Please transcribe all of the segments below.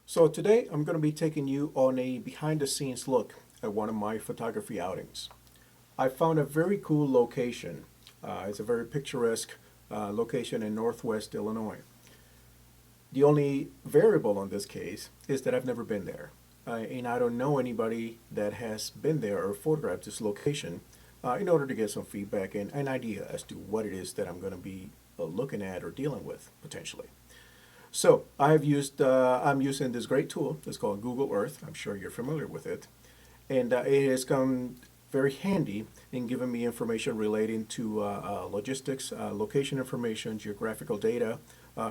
So today I'm going to be taking you on a behind the scenes look at one of my photography outings. I found a very cool location. It's a very picturesque location in northwest Illinois. The only variable in this case is that I've never been there. And I don't know anybody that has been there or photographed this location in order to get some feedback and an idea as to what it is that I'm going to be looking at or dealing with potentially. So I'm using this great tool. It's called Google Earth. I'm sure you're familiar with it. And it has come very handy in giving me information relating to logistics, location information, geographical data,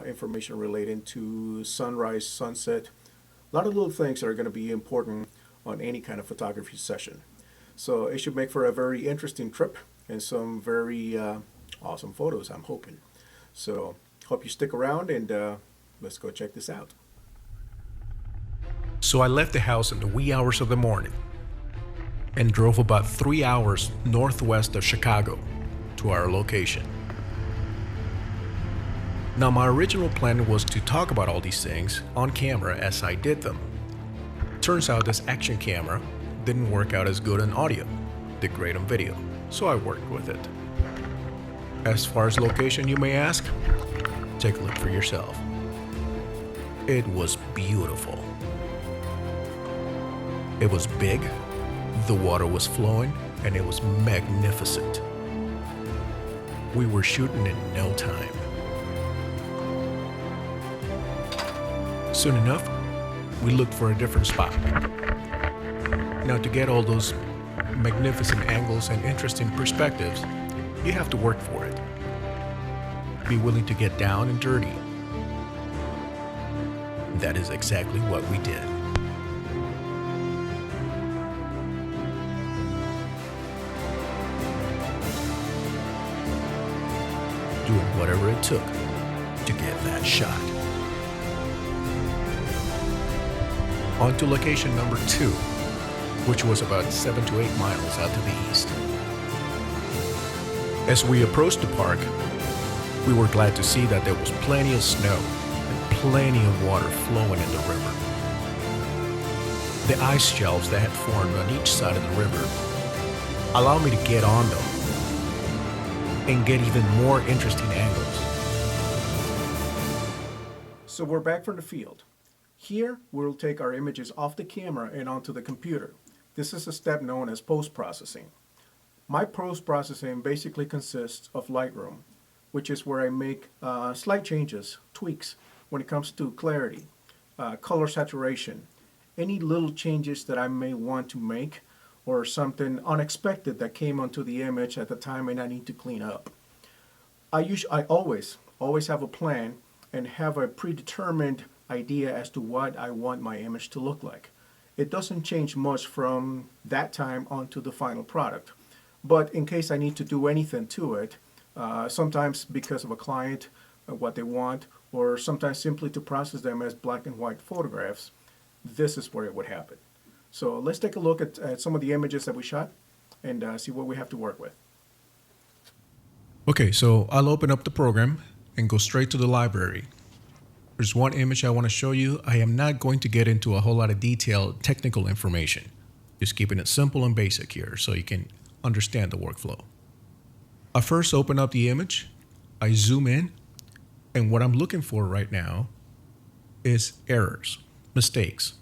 information relating to sunrise, sunset. A lot of little things that are going to be important on any kind of photography session. So it should make for a very interesting trip and some very awesome photos, I'm hoping. So hope you stick around and let's go check this out. So I left the house in the wee hours of the morning and drove about 3 hours northwest of Chicago to our location. Now, my original plan was to talk about all these things on camera as I did them. Turns out this action camera didn't work out as good on audio, did great on video, so I worked with it. As far as location, you may ask, take a look for yourself. It was beautiful. It was big, the water was flowing, and it was magnificent. We were shooting in no time. Soon enough, we looked for a different spot. Now, to get all those magnificent angles and interesting perspectives, you have to work for it. Be willing to get down and dirty. That is exactly what we did. Doing whatever it took to get that shot. On to location number 2, which was about 7 to 8 miles out to the east. As we approached the park, we were glad to see that there was plenty of snow and plenty of water flowing in the river. The ice shelves that had formed on each side of the river allowed me to get on them and get even more interesting angles. So we're back from the field. Here, we'll take our images off the camera and onto the computer. This is a step known as post-processing. My post-processing basically consists of Lightroom, which is where I make slight changes, tweaks, when it comes to clarity, color saturation, any little changes that I may want to make, or something unexpected that came onto the image at the time and I need to clean up. I always have a plan and have a predetermined idea as to what I want my image to look like. It doesn't change much from that time onto the final product. But in case I need to do anything to it, sometimes because of a client, what they want, or sometimes simply to process them as black and white photographs, this is where it would happen. So let's take a look at some of the images that we shot and see what we have to work with. Okay, so I'll open up the program and go straight to the library. There's one image I want to show you. I am not going to get into a whole lot of detailed technical information. Just keeping it simple and basic here so you can understand the workflow. I first open up the image, I zoom in, and what I'm looking for right now is errors, mistakes,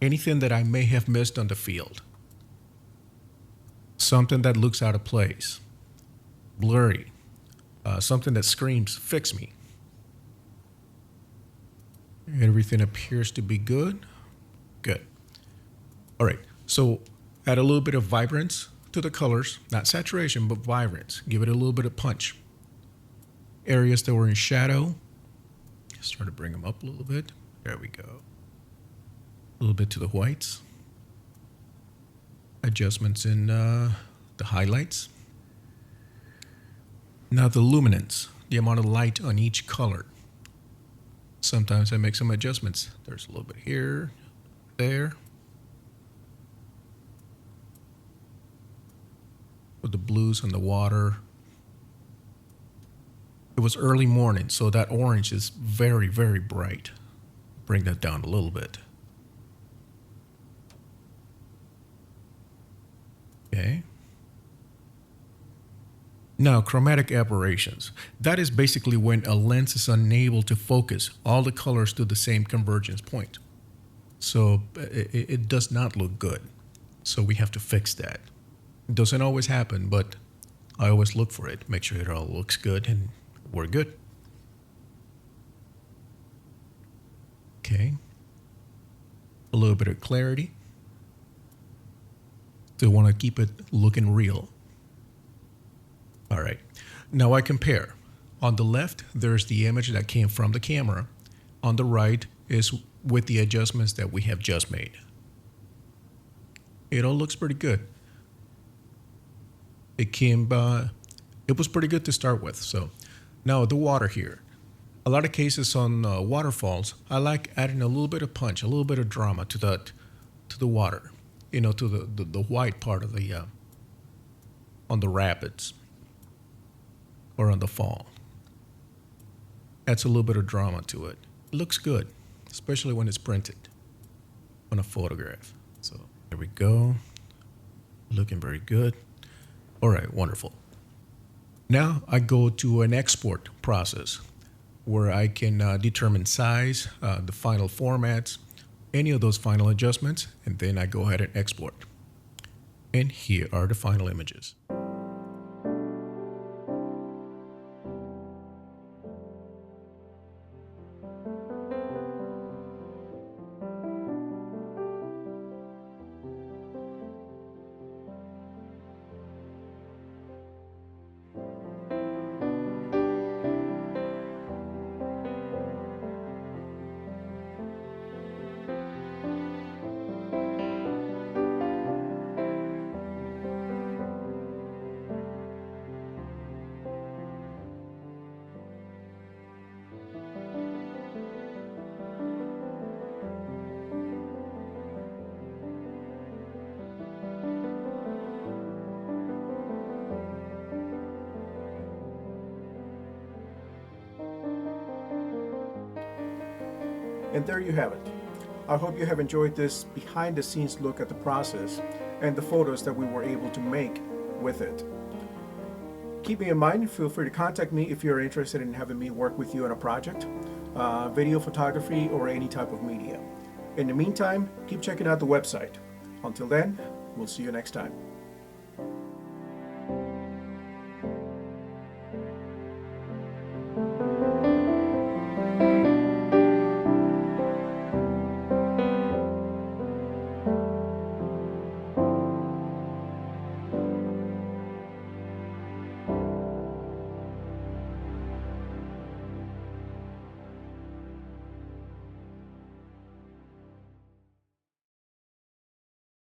anything that I may have missed on the field. Something that looks out of place, blurry, something that screams, fix me. Everything appears to be good. Good. All right, so add a little bit of vibrance to the colors, not saturation, but vibrance. Give it a little bit of punch. Areas that were in shadow, start to bring them up a little bit. There we go. A little bit to the whites. Adjustments in the highlights. Now the luminance, the amount of light on each color. Sometimes I make some adjustments. There's a little bit here, there. With the blues on the water. It was early morning, so that orange is very, very bright. bring that down a little bit. Okay. Now, chromatic aberrations. That is basically when a lens is unable to focus all the colors to the same convergence point. So it does not look good. So we have to fix that. It doesn't always happen, but I always look for it, make sure it all looks good, and we're good. Okay. A little bit of clarity. Still want to keep it looking real. All right. Now I compare. On the left, there's the image that came from the camera. On the right is with the adjustments that we have just made. It all looks pretty good. It was pretty good to start with. So now the water here. A lot of cases on waterfalls, I like adding a little bit of punch, a little bit of drama to the water, to the white part of the on the rapids or on the fall. Adds a little bit of drama to it. It looks good, especially when it's printed on a photograph. So there we go. Looking very good. All right, wonderful. Now I go to an export process where I can determine size, the final formats, any of those final adjustments, and then I go ahead and export. And here are the final images. And there you have it. I hope you have enjoyed this behind the scenes look at the process and the photos that we were able to make with it. Keep me in mind, feel free to contact me if you're interested in having me work with you on a project, video photography, or any type of media. In the meantime, keep checking out the website. Until then, we'll see you next time.